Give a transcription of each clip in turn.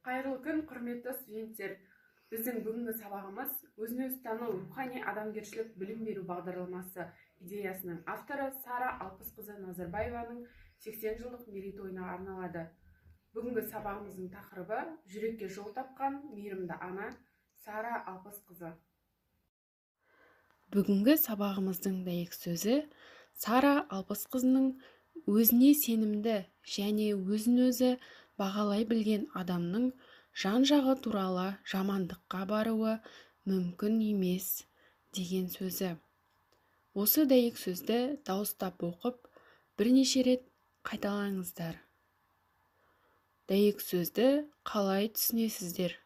Қайырлы күн, құрметті студенттер. Біздің бүгінгі сабағымыз өзін-өзі тану рухани адамгершілік білім беру бағдарламасы идеясының авторы Сара Алпысқызы Назарбаеваның 80 жылдық мерейтойына арналады. Бүгінгі сабағымыздың тақырыбы жүрекке жол тапқан мейірімді ана Сара Алпысқызы. Бүгінгі сабағымыздың дәйек сөзі Сара Алпысқызының өзіне сенімді және өзін-өзі бағалай білген адамның жан-жағы туралы жамандыққа баруы мүмкін емес деген сөзі. Осы дәйек сөзді дауыстап оқып, бірнеше рет қайталаңыздар. Дәйек сөзді қалай түсінесіздер?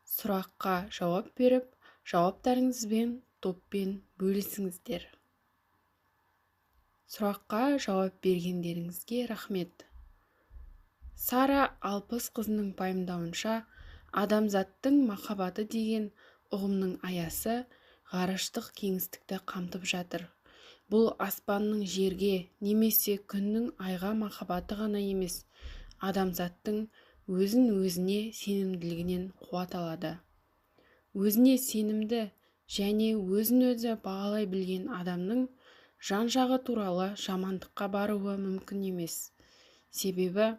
Сұраққа жауап беріп, жауаптарыңызбен топпен бөлісіңіздер. Сұраққа жауап бергендеріңізге рахмет. Сара Алпысқызының пайымдауынша, адамзаттың махаббаты деген ұғымның аясы ғарыштық кеңістікті қамтып жатыр. Бұл аспанның жерге немесе күннің айға махаббаты ғана емес, адамзаттың өзін-өзіне сенімділігінен қуат алады. Өзіне сенімді және өзін-өзі бағалай білген адамның жан-жағы туралы жамандыққа баруы мүмкін емес. Себебі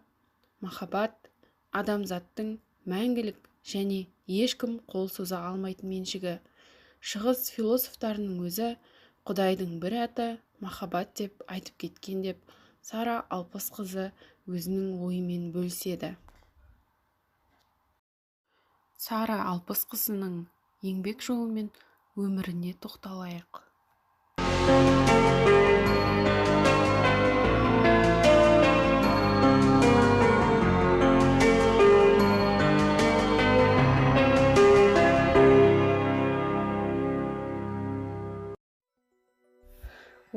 махаббат адамзаттың мәңгілік және ешкім қол соза алмайтын меншігі. Шығыс философтарының өзі Құдайдың бір аты махаббат деп айтып кеткен деп Сара Алпысқызы өзінің ойымен бөліседі. Сара Алпысқызының еңбек жолы мен өміріне тоқталайық.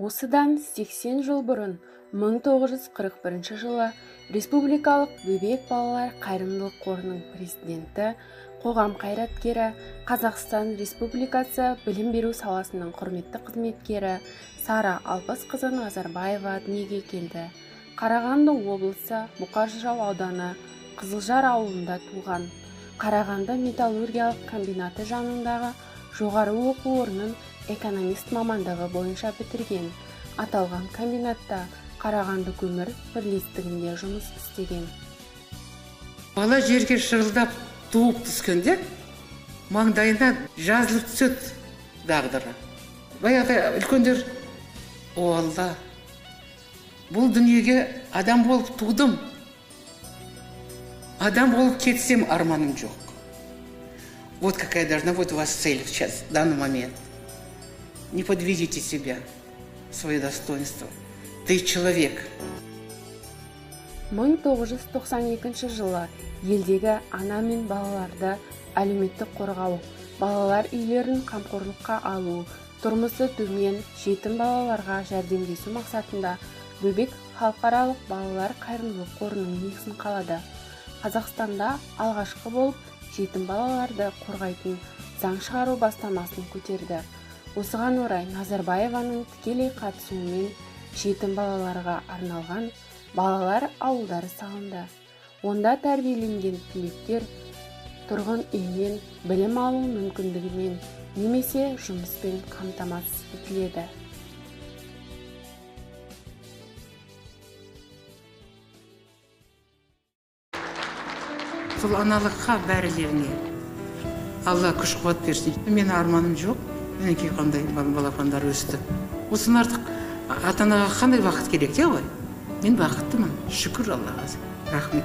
Осыдан 80 жыл бұрын 1941 жылы Республикалық бөбек балалар қайырымдылық қорының президенті, қоғам қайраткері, Қазақстан Республикасы білім беру саласының құрметті қызметкері Сара Алпысқызы Назарбаева дүниеге келді. Қарағанды облысы Бұқар-Жырау ауданы Қызылжар ауылында туған. Қарағанды металлургиялық комбинаты жанындағы жоғары оқу орнын экономист мамандығы бойынша бітірген. Аталған комбинатта Қарағанды көмір бірлестігінде жұмыс істеген. Бала жерге шырылдап туып түскенде маңдайынан жазылып түседі дағдыры. Баяғы үлкендер: "О Алла, бұл дүниеге адам болып тудым. Адам болып кетсем арманым жоқ". Вот какая должна быть у вас цель сейчас, в данный момент. Не подведите себя, свое достоинство. Ты человек. 1992 жылы елдегі ана мен балаларды әлеуметтік қорғау, балалар үйлерін қамқорлыққа алу, тұрмысы төмен, жетім балаларға жәрдемдесу мақсатында Бөбек халықаралық балалар қайырымдылық қорының негізін қалады. Қазақстанда алғашқы болып жетім балаларды қорғайтын заң шығару бастамасын көтерді. Осыған орай Назарбаеваның тікелей қатысуымен жетім балаларға арналған балалар ауылдары салынды. Онда тәрбиеленген түлектер тұрғын үймен, білім алу мүмкіндігімен немесе жұмыспен қамтамасыз етіледі. Сол аналыққа бәрілеріне Алла күш қуат берсін. Мен арманым жоқ. Менің қандай балапандар өсті. Осыны артық ата-анаға қандай бақыт керек, те ғой? Мен бақыттымын. Шүкір Аллаға. Рахмет.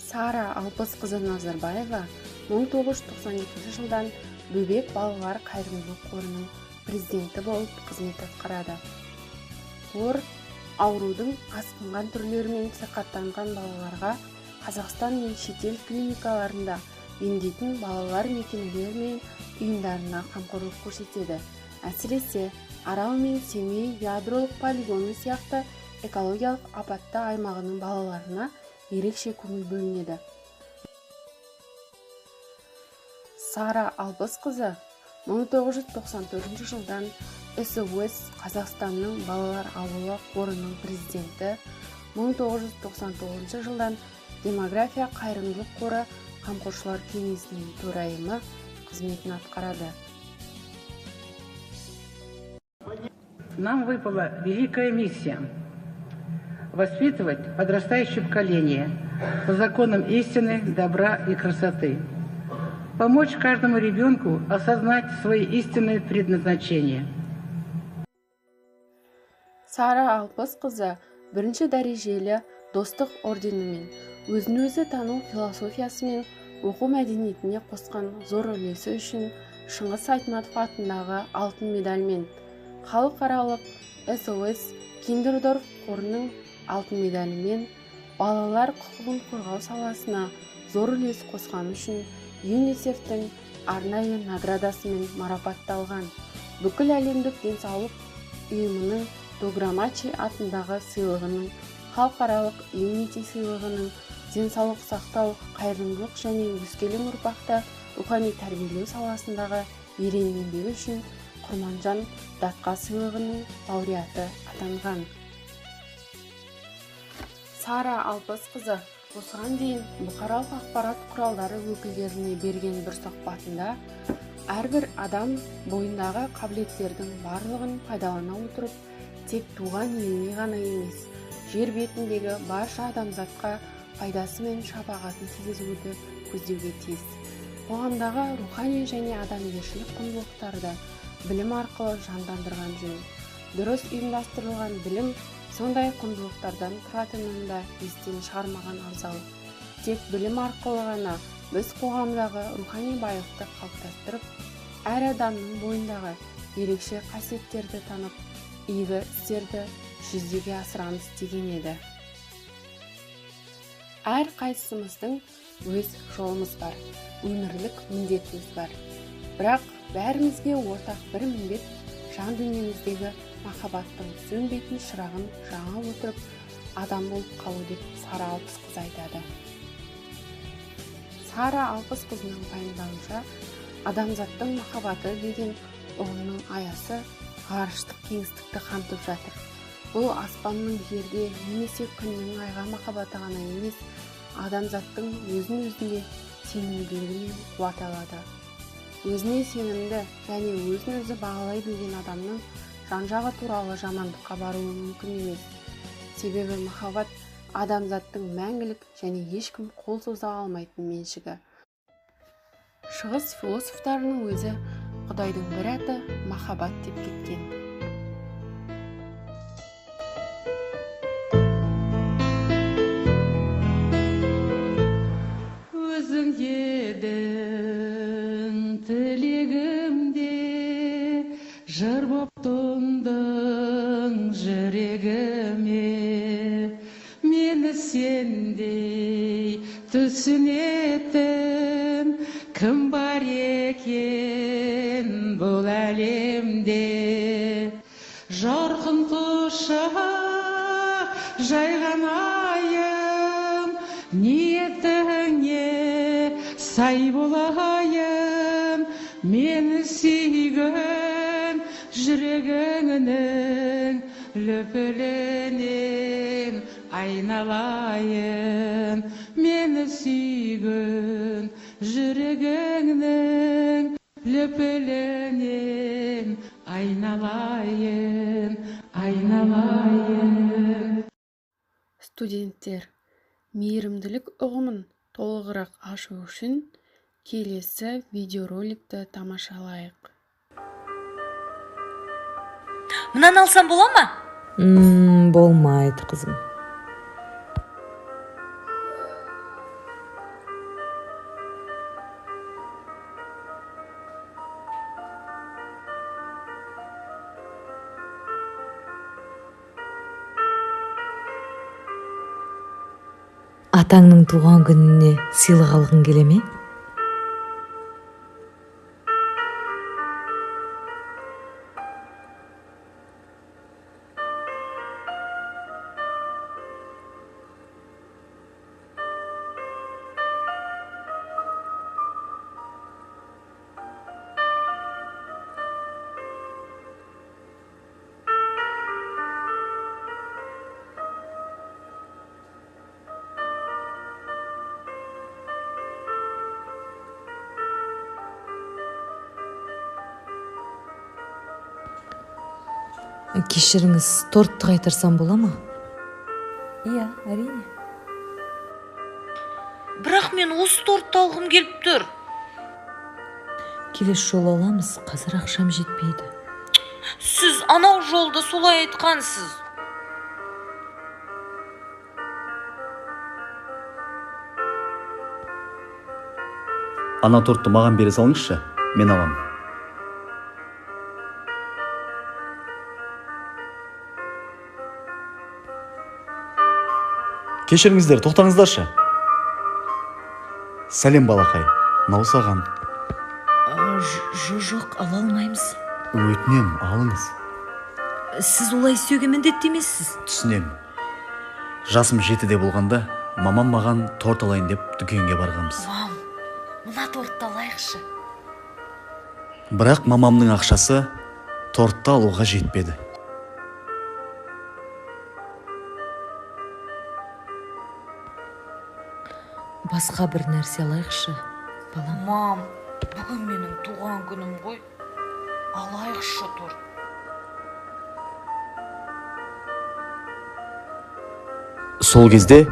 Сара Алпысқызы Назарбаева 1992 жылдан Бөбек балалар қайырымдылық қорының президенті болып қызмет атқарады. Қор аурудың асқынған түрлерімен сырқаттанған балаларға Қазақстан мен шетел клиникаларында емдейтін балалар мекемелері мен ұйымдарына қамқорлық көрсетеді. Әсіресе Арал мен Семей ядролық полигоны сияқты экологиялық апатты аймағының балаларына ерекше көңіл бөлінеді. Сара Алпысқызы 1994 жылдан СОС Қазақстанның балалар ауылы қорының президенті, 1999 жылдан демография қайырымдылық қоры қамқоршылар кеңесінің төрайымы қызметін атқарады. Нам выпала великая миссия – воспитывать подрастающее поколение по законам истины, добра и красоты. Помочь каждому ребенку осознать свои истинные предназначения. Сара Алпысқызы бірінші дәрежелі достық орденімен, өзін-өзі тану философиясы мен оқу мәдениетіне қосқан зор үлесі үшін Шыңғыс Айтматов атындағы алтын медальмен, халықаралық SOS Киндердорф қорының алтын медалімен, балалар құқығын қорғау саласына зор үлес қосқаны үшін ЮНИСЕФ-тің арнайы наградасымен марапатталған. Бүкіл әлемдік денсаулық ұйымының Дограмачи атындағы сыйлығының, халықаралық Unity сыйлығының, денсаулық сақтау, қайырымдылық және өскелең ұрпақты рухани тәрбиелеу саласындағы ерен еңбегі үшін Құрманжан Датқа сыйлығының лауреаты атанған. Сара Алпысқызы осыған дейін бұқаралық ақпарат құралдары өкілдеріне берген бір сұхбатында әрбір адам бойындағы қабілеттердің барлығын пайдалана отырып, тек туған еліне ғана емес, жер бетіндегі барша адамзатқа пайдасы мен шапағатын тигізуді көздеуге тиіс. Қоғамдағы рухани және адамгершілік құндылықтарды білім арқылы жандандырған жөн. Дұрыс ұйымдастырылған білім сондай құндылықтардан тұратынын да естен шығармаған абзал. Тек білім арқылы ғана біз қоғамдағы рухани байлықты қалыптастырып, әр адамның бойындағы ерекше қасиеттерді танып, игі істерді жүзеге асырамыз деген еді. Әр қайсымыздың өз жолымыз бар, өмірлік міндетіміз бар. Бірақ бәрімізге ортақ бір міндет жан дүниеміздегі махаббаттың сөнбейтін шырағын жаңа отырып, адам болып қалу деп Сара Алпысқызы айтады. Сара Алпысқызының пайымдауынша, адамзаттың махаббаты деген ұғымның аясы ғарыштық кеңістікті қамтып жатыр. Бұл аспанның жерге немесе күннің айға махаббаты ғана емес, адамзаттың өзін-өзіне сенімділігі мен қуат алады. Өзіне сенімді және өзін-өзі бағалай білген адамның жан-жағы туралы жамандыққа баруы мүмкін емес. Себебі махаббат адамзаттың мәңгілік және ешкім қол соза алмайтын меншігі. Шығыс философтарының өзі Құдайдың бір аты махаббат деп кеткен. Өзің едің тілегімде, жыр боп тұндың жүрегіме, мені сендей түсінетін кім бар екен бұл әлемде. Жарқын құшақ жайған айым, ниетіңе сай болайын, мені сүйген жүрегіңнің лүпілінен айналайын, мені сүйген жүрегіңнің лүпілінен айналайын, айналайын. Студенттер, мейірімділік ұғымын толығырақ ашу үшін келесі видеороликті тамашалайық. Мынаны алсам бола ма? Болмайды, қызым. Атаңның туған күніне сыйлық алғың келе ме? Кешіріңіз, тортты қайтарсам бола ма? Иә, әрине. Бірақ мен осы тортты алғым келіп тұр. Келесі жолы аламыз, қазір ақшам жетпейді. Сіз анау жолда солай айтқансыз. Ана тортты маған бере салыңызшы, мен алам. Кешіріңіздер, тоқтаңыздаршы. Сәлем балақай, мынау саған. Жоқ, ала алмаймыз. Өтінем, алыңыз. Сіз олай істеуге міндетті емессіз. Түсінем. Жасым 7-де болғанда, мамам маған торт алайын деп дүкенге барғанбыз. Мам, мына тортты алайықшы. Бірақ мамамның ақшасы тортты алуға жетпеді. Басқа бір нәрсе алайықшы, балам. Мам, бүгін менің туған күнім ғой. Алайықшы торт. Сол кезде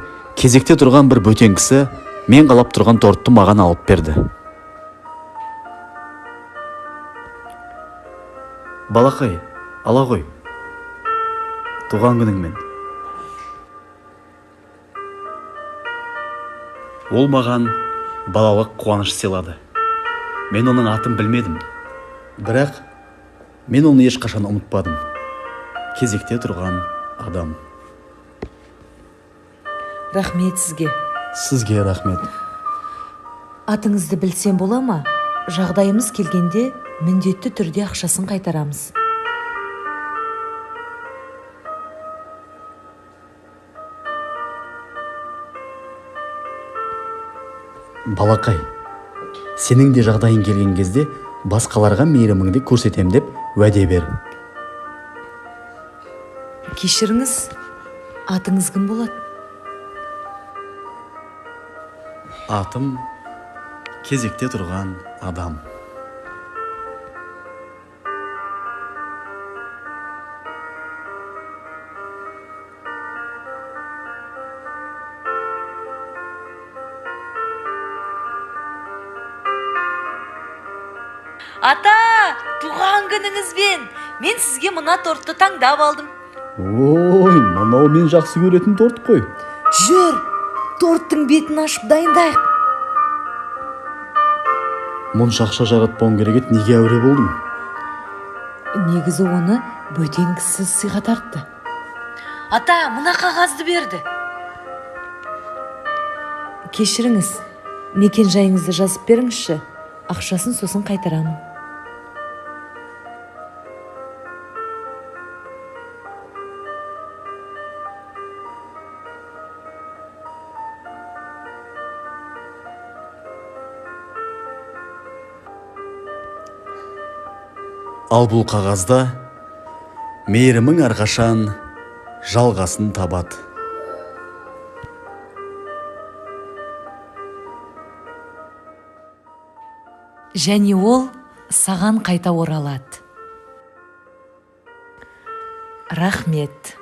кезекте тұрған бір бөтен кісі мен қалап тұрған тортты маған алып берді. Балақай, ала ғой. Туған күніңмен. Ол маған балалық қуаныш сыйлады. Мен оның атын білмедім. Бірақ мен оны ешқашан ұмытпадым. Кезекте тұрған адам. Рахмет сізге. Сізге рахмет. Атыңызды білсем бола ма? Жағдайымыз келгенде міндетті түрде ақшасын қайтарамыз. Балақай, сенің де жағдайың келген кезде басқаларға мейіріміңді көрсетем деп уәде бер. Кешіріңіз, атыңыз кім болады? Атым кезекте тұрған адам. Ата, туған күніңізбен. Мен сізге мына тортты таңдап алдым. Ой, мынау мен жақсы көретін торт қой. Жүр, торттың бетін ашып дайындайық. Мұнша ақша жаратпауым керек еді, неге әуре болдым? Негізі оны бөтен кісі сыйға тартты. Ата, мына қағазды берді. Кешіріңіз, мекен жайыңызды жазып беріңізші, ақшасын сосын қайтарамын. Ал бұл қағазда мейірімің әрқашан жалғасын табады. Және ол саған қайта оралады. Рахмет.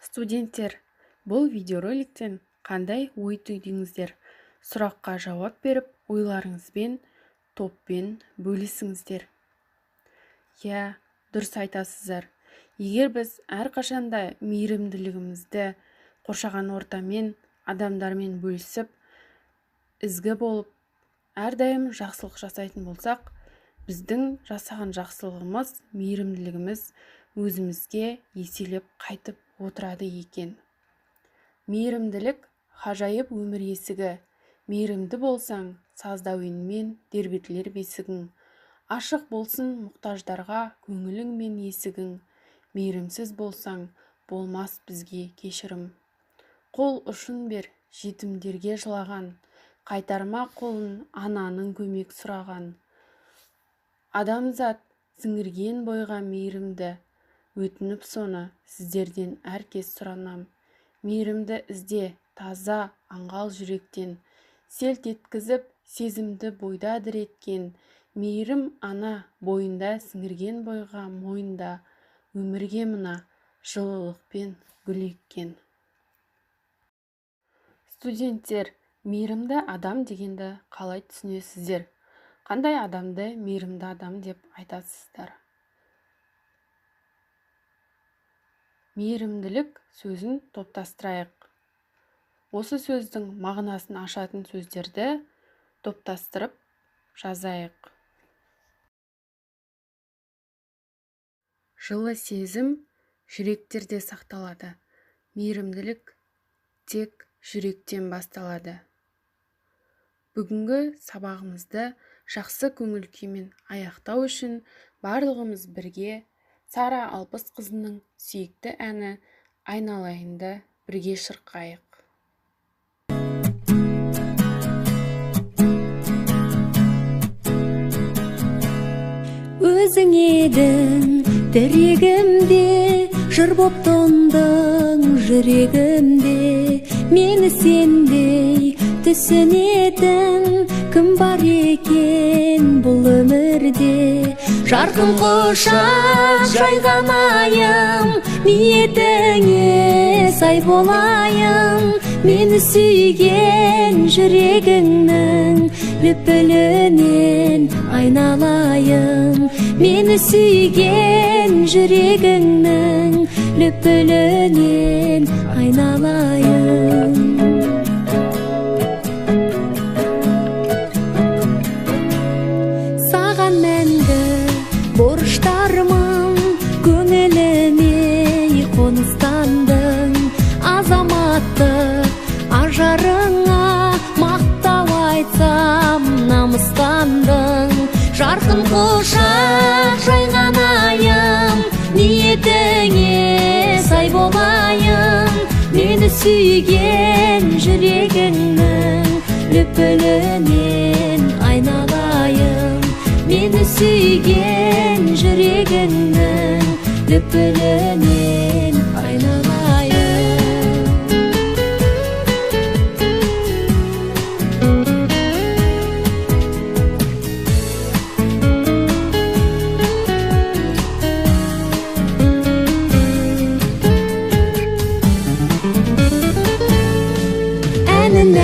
Студенттер, бұл видеороликтен қандай ой түйдіңіздер? Сұраққа жауап беріп, ойларыңызбен топпен бөлісіңіздер. Я, дұрыс айтасыздар. Егер біз әрқашанда мейірімділігімізді қоршаған ортамен, адамдармен бөлісіп, ізгі болып, әрдайым жақсылық жасайтын болсақ, біздің жасаған жақсылығымыз, мейірімділігіміз өзімізге еселеп қайтып отырады екен. Мейірімділік ғажайып өмір есігі. Мейірімді болсаң, саздауынмен тербетілер бесігің. Ашық болсын мұқтаждарға көңілің мен есігің. Мейірімсіз болсаң, болмас бізге кешірім. Қол ұшын бер жетімдерге жылаған, қайтарма қолын ананың көмек сұраған. Адамзат сіңірген бойға мейірімді, өтініп соны сіздерден әркез сұранам. Мейірімді ізде, таза, аңғал жүректен, селт еткізіп, сезімді бойда діреткен, мейірім ана бойында сіңірген бойға мойында, өмірге мына жылылықпен гүл еккен. Студенттер, мейірімді адам дегенді қалай түсінесіздер? Қандай адамды мейірімді адам деп айтасыздар? Мейірімділік сөзін топтастырайық. Осы сөздің мағынасын ашатын сөздерді топтастырып жазайық. Жылы сезім жүректерде сақталады. Мейірімділік тек жүректен басталады. Бүгінгі сабағымызды жақсы көңіл күймен аяқтау үшін барлығымыз бірге Сара Алпысқызының сүйікті әні «Айналайынды» бірге шырқайық. Өзің едің тірегімде, жыр боп тондың жүрегімде, мені сендей түсінетін кім бар екен бұл өмірде? Жарқын құшақ жайған айым, ниетіңе сай болайын, мені сүйген жүрегіңнің лүпілінен айналайын, мені сүйген жүрегіңнің лүпілінен айналайын. Саған мәнді борыштармын, көңіліме қоныстандың, азаматты ажарыңа мақтау айтсам намыстандың. Жарқын құшақ жайған айым, ниетіңе сай болайын, мені сүйген жүрегіңнің лүпілінен айналайын, мені сүйген жүрегіңнің лүпілінен айналайын.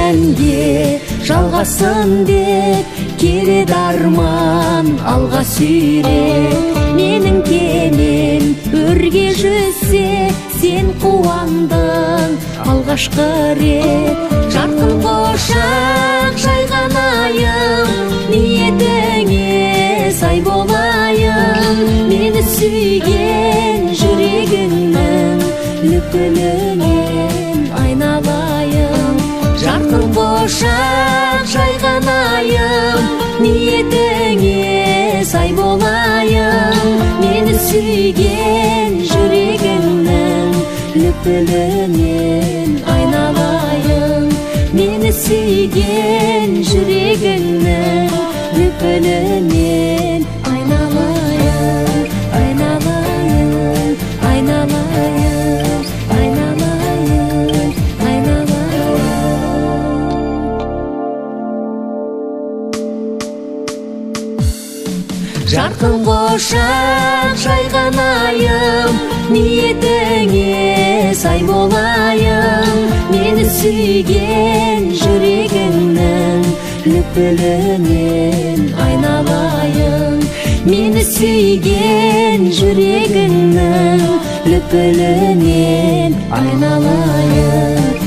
Әнге жалғасын деп келеді арман алға сүйреп, менің кемем өрге жүзсе сен қуандың алғашқы рет. Жарқын құшақ жайған айым, ниетіңе сай болайын, мені сүйген жүрегіңнің лүпілінен айналайын. Жарқын құшақ жайған айым, ниетіңе сай болайын, мені сүйген жүрегіңнің лүпілінен айналайын, мені сүйген жүрегіңнің лүпілінен айналайын, айналайын, айналайын, айналайын, айналайын. Жарқын құшақ жайған айым, ниетіңе сай болайын, мені сүйген жүрегіңнің лүпілінен айналайын, мені сүйген жүрегіңнің лүпілінен айналайын.